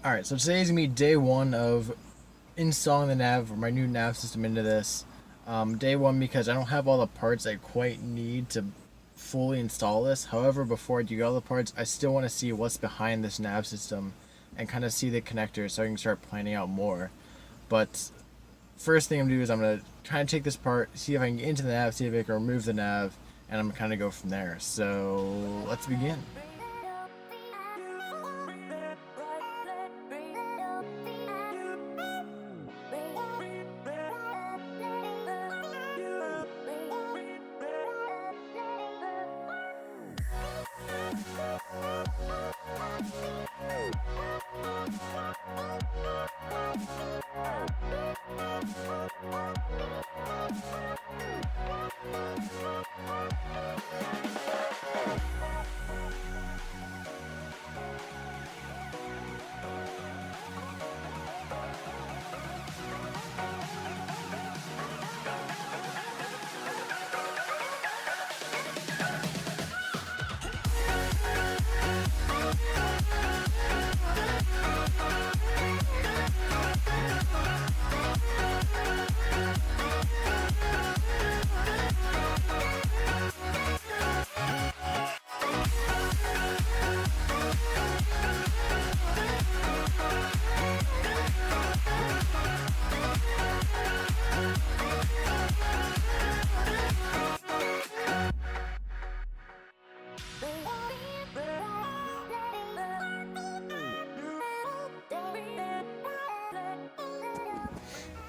Alright, so today's gonna be day one of installing the nav, or my new nav system into this. Day one because I don't have all the parts I quite need to fully install this. However, before I do all the parts, I still want to see what's behind this nav system and kind of see the connectors so I can start planning out more. But first thing I'm gonna do is I'm gonna try and take this part, see if I can get into the nav, see if I can remove the nav, and I'm gonna kind of go from there. So let's begin.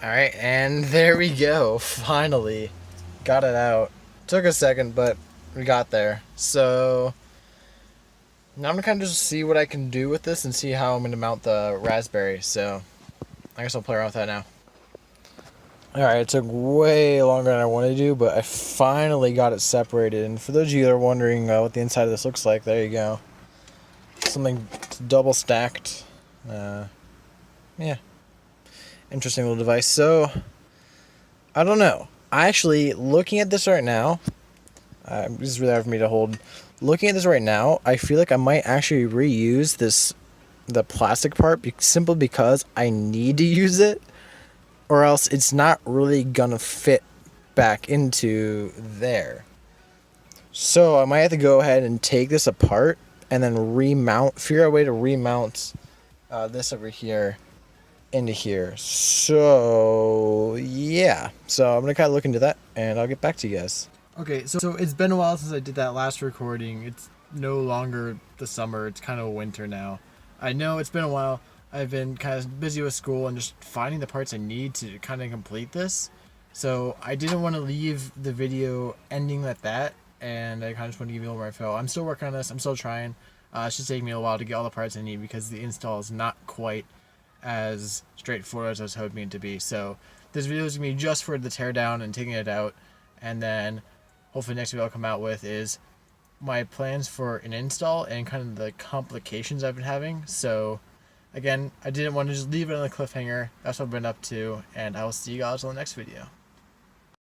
Alright, and there we go. Finally got it out. Took a second, but we got there. So now I'm gonna kind of just see what I can do with this and see how I'm gonna mount the Raspberry. So I guess I'll play around with that now. Alright, it took way longer than I wanted to do, but I finally got it separated. And for those of you that are wondering what the inside of this looks like, there you go. Something double stacked. Yeah. Interesting little device. So, I don't know. Looking at this right now, this is really hard for me to hold. Looking at this right now, I feel like I might actually reuse the plastic part, simply because I need to use it, or else it's not really gonna fit back into there. So I might have to go ahead and take this apart and then figure out a way to remount this over here into here. So yeah, so I'm gonna kind of look into that and I'll get back to you guys. Okay, so it's been a while since I did that last recording. It's no longer the summer, it's kind of winter now. I know it's been a while. I've been kind of busy with school and just finding the parts I need to kind of complete this. So I didn't want to leave the video ending like that, and I kind of just want to give you a little more info. I'm still working on this, I'm still trying. It's just taking me a while to get all the parts I need because the install is not quite as straightforward as I was hoping it to be. So this video is going to be just for the teardown and taking it out, and then hopefully next video I'll come out with is my plans for an install and kind of the complications I've been having. So again, I didn't want to just leave it on a cliffhanger. That's what I've been up to, and I will see you guys on the next video.